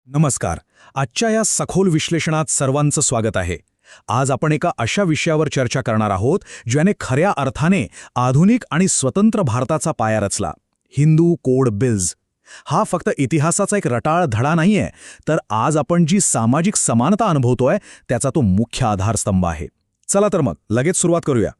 नमस्कार. आजच्या या सखोल विश्लेषणात सर्वांचं स्वागत आहे. आज आपण एका अशा विषयावर चर्चा करणार आहोत ज्याने खऱ्या अर्थाने आधुनिक आणि स्वतंत्र भारताचा पाया रचला. Hindu code bills. हा फक्त इतिहासाचा एक रटाळ धडा नाहीये, तर आज आपण जी सामाजिक समानता अनुभवतोय त्याचा तो मुख्य आधारस्तंभ आहे. चला तर मग लगेच सुरुवात करूया.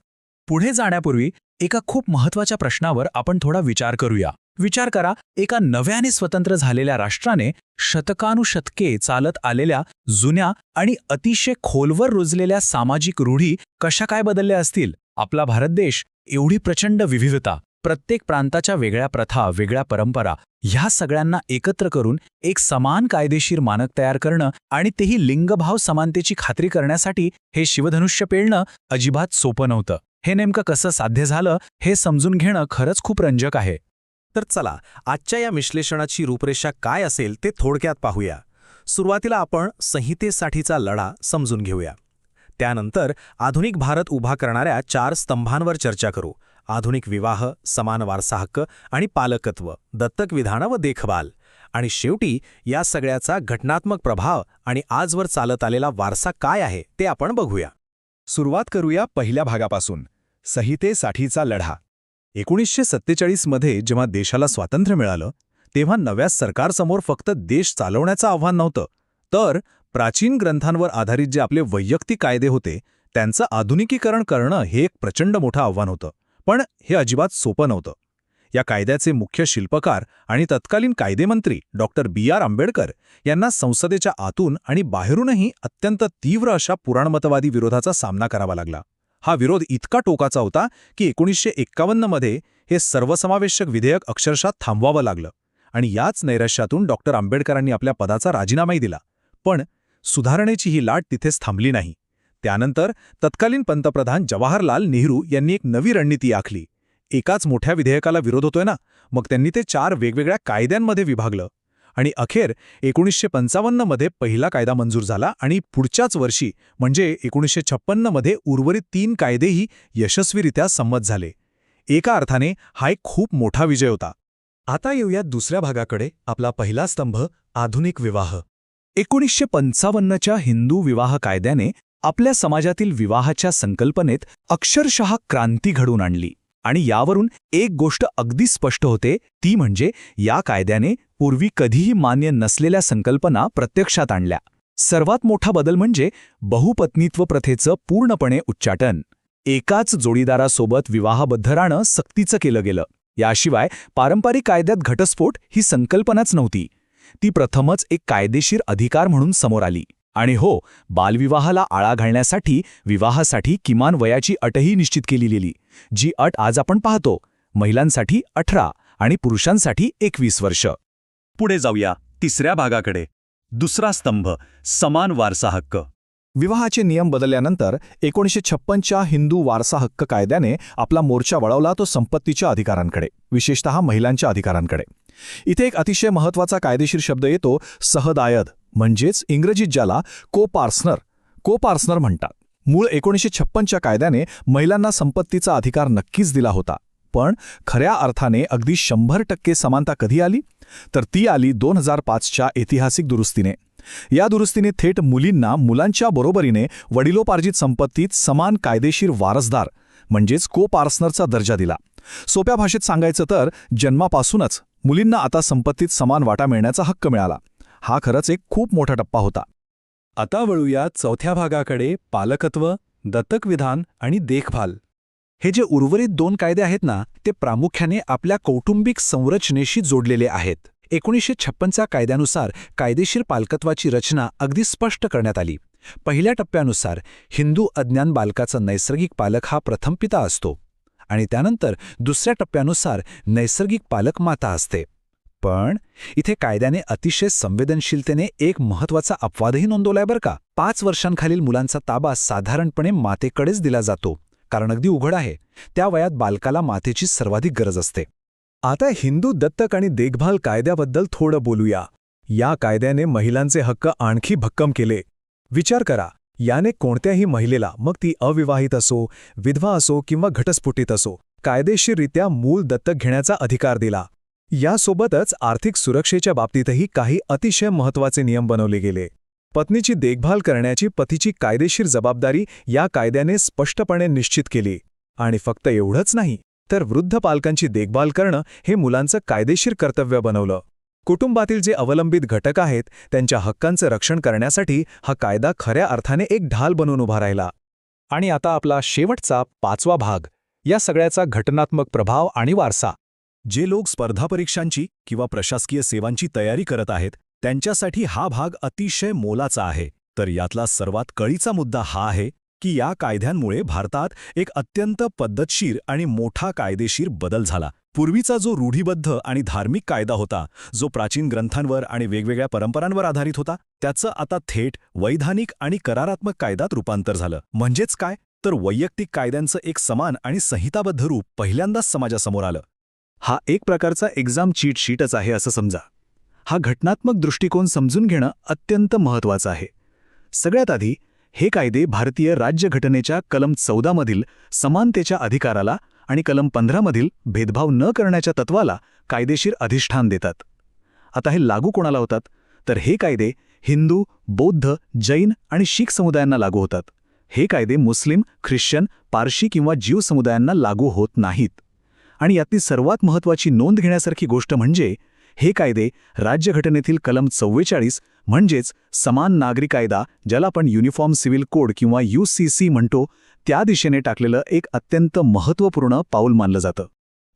पुढे जाण्यापूर्वी एका खूप महत्त्वाच्या प्रश्नावर आपण थोडा विचार करूया. विचार करा, एका नव्याने स्वतंत्र झालेल्या राष्ट्राने शतकानुशतके चालत आलेल्या जुन्या आणि अतिशय खोलवर रुजलेल्या सामाजिक रूढी कशा काय बदलल्या असतील. आपला भारत देश, एवढी प्रचंड विविधता, प्रत्येक प्रांताच्या वेगळ्या प्रथा, वेगळ्या परंपरा, ह्या सगळ्यांना एकत्र करून एक समान कायदेशीर मानक तयार करणं आणि तेही लिंगभाव समानतेची खात्री करण्यासाठी हे शिवधनुष्य पेलणं अजिबात सोपं नव्हतं. हे नेमकं कसं साध्य झालं हे समजून घेणं खरंच खूप रंजक आहे. तर चला, आजच्या या विश्लेषणाची रूपरेषा काय असेल ते थोडक्यात पाहूया. सुरुवातीला आपण संहितेसाठीचा लढा समजून घेऊया. त्यानंतर आधुनिक भारत उभा करणाऱ्या 4 स्तंभांवर चर्चा करू. आधुनिक विवाह, समान वारसा हक्क आणि पालकत्व, दत्तक विधानं व देखभाल. आणि शेवटी या सगळ्याचा घटनात्मक प्रभाव आणि आजवर चालत आलेला वारसा काय आहे ते आपण बघूया. सुरुवात करूया पहिल्या भागापासून, संहितेसाठीचा लढा. 1947 मध्ये जेव्हा देशाला स्वातंत्र्य मिळालं, तेव्हा नव्या सरकारसमोर फक्त देश चालवण्याचं आव्हान नव्हतं, तर प्राचीन ग्रंथांवर आधारित जे आपले वैयक्तिक कायदे होते त्यांचं आधुनिकीकरण करणं हे एक प्रचंड मोठं आव्हान होतं. पण हे अजिबात सोपं नव्हतं. या कायद्याचे मुख्य शिल्पकार आणि तत्कालीन कायदेमंत्री डॉक्टर B.R. आंबेडकर यांना संसदेच्या आतून आणि बाहेरूनही अत्यंत तीव्र अशा पुराणमतवादी विरोधाचा सामना करावा लागला. हा विरोध इतका टोकाचा होता की 1951 मध्ये हे सर्वसमावेशक विधेयक अक्षरशः थांबवावं लागलं. आणि याच नैराश्यातून डॉक्टर आंबेडकरांनी आपल्या पदाचा राजीनामाही दिला. पण सुधारणेची ही लाट तिथेच थांबली नाही. त्यानंतर तत्कालीन पंतप्रधान जवाहरलाल नेहरू यांनी एक नवी रणनीती आखली. एकाच मोठ्या विधेयकाला विरोध होतोय ना, मग त्यांनी ते 4 वेगवेगळ्या कायद्यांमध्ये विभागलं. आणि अखेर 1955 मध्ये पहिला कायदा मंजूर झाला आणि पुढच्याच वर्षी म्हणजे 1956 मध्ये उर्वरित 3 कायदेही यशस्वीरित्या संमत झाले. एका अर्थाने हा एक खूप मोठा विजय होता. आता येऊयात दुसऱ्या भागाकडे. आपला पहिला स्तंभ, आधुनिक विवाह. 1955च्या हिंदू विवाह कायद्याने आपल्या समाजातील विवाहाच्या संकल्पनेत अक्षरशः क्रांती घडवून आणली. आणि यावरून एक गोष्ट अगदी स्पष्ट होते, ती म्हणजे या कायद्याने पूर्वी कधीही मान्य नसलेल्या संकल्पना प्रत्यक्षात आणल्या. सर्वात मोठा बदल म्हणजे बहुपत्नीत्व प्रथेचं पूर्णपणे उच्चाटन. एकाच जोडीदारासोबत विवाहबद्ध राहणं सक्तीचं केलं गेलं. याशिवाय पारंपरिक कायद्यात घटस्फोट ही संकल्पनाच नव्हती. ती प्रथमच एक कायदेशीर अधिकार म्हणून समोर आली. आणि हो, बालविवाहाला आळा घालण्यासाठी विवाहासाठी किमान वयाची अटही निश्चित केली गेली, जी अट आज आपण पाहतो. महिलांसाठी 18 आणि पुरुषांसाठी 21 वर्ष. पुढे जाऊया तिसऱ्या भागाकडे. दुसरा स्तंभ, समान वारसा हक्क. विवाहाचे नियम बदलल्यानंतर 1956च्या हिंदू वारसा हक्क कायद्याने आपला मोर्चा वळवला तो संपत्तीच्या अधिकारांकडे, विशेषतः महिलांच्या अधिकारांकडे. इथे एक अतिशय महत्त्वाचा कायदेशीर शब्द येतो, सहदायद, म्हणजेच इंग्रजीत ज्याला कोपार्सनर म्हणतात. मूळ 1956च्या कायद्याने महिलांना संपत्तीचा अधिकार नक्कीच दिला होता. पण खऱ्या अर्थाने अगदी 100% समानता कधी आली? तर ती आली 2005च्या ऐतिहासिक दुरुस्तीने. या दुरुस्तीने थेट मुलींना मुलांच्या बरोबरीने वडिलोपार्जित संपत्तीत समान कायदेशीर वारसदार म्हणजेच कोपार्सनरचा दर्जा दिला. सोप्या भाषेत सांगायचं तर जन्मापासूनच मुलींना आता संपत्तीत समान वाटा मिळण्याचा हक्क मिळाला. हा खरंच एक खूप मोठा टप्पा होता. आता वळूया चौथ्या भागाकडे, पालकत्व, दत्तक विधान आणि देखभाल. हे जे उर्वरित 2 कायदे आहेत ना, ते प्रामुख्याने आपल्या कौटुंबिक संरचनेशी जोडलेले आहेत. 1956च्या कायद्यानुसार कायदेशीर पालकत्वाची रचना अगदी स्पष्ट करण्यात आली. पहिल्या टप्प्यानुसार हिंदू अज्ञान बालकाचा नैसर्गिक पालक हा प्रथम पिता असतो आणि त्यानंतर दुसऱ्या टप्प्यानुसार नैसर्गिक पालक माता असते. पण इथे कायद्याने अतिशय संवेदनशीलतेने एक महत्त्वाचा अपवादही नोंदवलाय बरं का. 5 वर्षांखालील मुलांचा ताबा साधारणपणे मातेकडेच दिला जातो, कारण अगदी उघड आहे, त्या वयात बालकाला मातेची सर्वाधिक गरज असते. आता हिंदू दत्तक आणि देखभाल कायद्याबद्दल थोडं बोलूया. या कायद्याने महिलांचे हक्क आणखी भक्कम केले. विचार करा, याने कोणत्याही महिलेला, मग ती अविवाहित असो, विधवा असो किंवा घटस्फोटित असो, कायदेशीररित्या मूल दत्तक घेण्याचा अधिकार दिला. यासोबतच आर्थिक सुरक्षेच्या बाबतीतही काही अतिशय महत्त्वाचे नियम बनवले गेले. पत्नीची देखभाल करण्याची पतीची कायदेशीर जबाबदारी या कायद्याने स्पष्टपणे निश्चित केली. आणि फक्त एवढंच नाही, तर वृद्ध पालकांची देखभाल करणं हे मुलांचं कायदेशीर कर्तव्य बनवलं. कुटुंबातील जे अवलंबित घटक आहेत त्यांच्या हक्कांचं रक्षण करण्यासाठी हा कायदा खऱ्या अर्थाने एक ढाल बनून उभा राहिला. आणि आता आपला शेवटचा 5वा भाग, या सगळ्याचा घटनात्मक प्रभाव आणि वारसा. जे लोक स्पर्धा परीक्षांची किंवा प्रशासकीय सेवांची तयारी करत आहेत त्यांच्यासाठी हा भाग अतिशय मोलाचा आहे. तर यातला सर्वात कळीचा मुद्दा हा आहे की या कायद्यांमुळे भारतात एक अत्यंत पद्धतशीर आणि मोठा कायदेशीर बदल झाला. पूर्वीचा जो रूढीबद्ध आणि धार्मिक कायदा होता, जो प्राचीन ग्रंथांवर आणि वेगवेगळ्या परंपरांवर आधारित होता, त्याचं आता थेट वैधानिक आणि करारात्मक कायद्यात रूपांतर झालं. म्हणजेच काय, तर वैयक्तिक कायद्यांचं एक समान आणि संहिताबद्ध रूप पहिल्यांदाच समाजासमोर आलं. हा एक प्रकारचा एक्झाम चीट शीटच आहे असं समजा. हा घटनात्मक दृष्टिकोन समजून घेणं अत्यंत महत्त्वाचं आहे. सगळ्यात आधी हे कायदे भारतीय राज्यघटनेच्या कलम 14 मधील समानतेच्या अधिकाराला आणि कलम 15 मधील भेदभाव न करण्याच्या तत्वाला कायदेशीर अधिष्ठान देतात. आता हे लागू कोणाला होतात, तर हे कायदे हिंदू, बौद्ध, जैन आणि शीख समुदायांना लागू होतात. हे कायदे मुस्लिम, ख्रिश्चन, पारशी किंवा ज्यू समुदायांना लागू होत नाहीत. आणि यातली सर्वात महत्त्वाची नोंद घेण्यासारखी गोष्ट म्हणजे हे कायदे राज्यघटनेतील कलम 44 म्हणजेच समान नागरी कायदा, ज्याला आपण युनिफॉर्म सिव्हिल कोड किंवा UCC म्हणतो, त्या दिशेने टाकलेलं एक अत्यंत महत्त्वपूर्ण पाऊल मानलं जातं.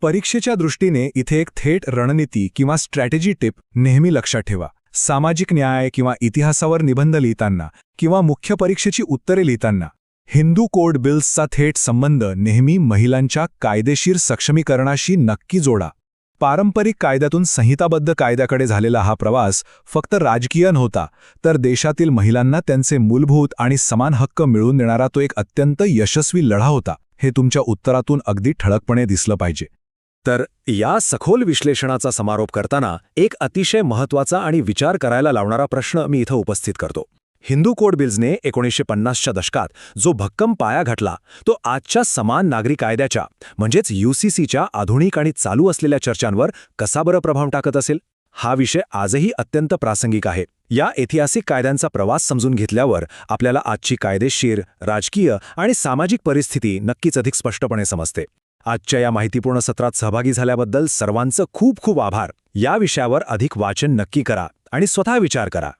परीक्षेच्या दृष्टीने इथे एक थेट रणनीती किंवा स्ट्रॅटेजी टिप नेहमी लक्षात ठेवा. सामाजिक न्याय किंवा इतिहासावर निबंध लिहिताना किंवा मुख्य परीक्षेची उत्तरे लिहिताना हिंदू कोड बिल्सचा थेट संबंध नेहमी महिलांच्या कायदेशीर सक्षमीकरणाशी नक्की जोडा. पारंपरिक कायद्यातून संहिताबद्ध कायद्याकडे झालेला हा प्रवास फक्त राजकीय नव्हता, तर देशातील महिलांना त्यांचे मूलभूत आणि समान हक्क मिळवून देणारा तो एक अत्यंत यशस्वी लढा होता. हे तुमच्या उत्तरातून अगदी ठळकपणे दिसलं पाहिजे. तर या सखोल विश्लेषणाचा समारोप करताना एक अतिशय महत्त्वाचा आणि विचार करायला लावणारा प्रश्न मी इथं उपस्थित करतो. हिंदू कोड बिल्सने 1950च्या दशकात जो भक्कम पाया घातला, तो आजच्या समान नागरी कायद्याच्या म्हणजेच UCCच्या आधुनिक आणि चालू असलेल्या चर्चांवर कसा बरं प्रभाव टाकत असेल? हा विषय आजही अत्यंत प्रासंगिक आहे. या ऐतिहासिक कायद्यांचा प्रवास समजून घेतल्यावर आपल्याला आजची कायदेशीर, राजकीय आणि सामाजिक परिस्थिती नक्कीच अधिक स्पष्टपणे समजते. आजच्या या माहितीपूर्ण सत्रात सहभागी झाल्याबद्दल सर्वांचं खूप खूप आभार. या विषयावर अधिक वाचन नक्की करा आणि स्वतः विचार करा.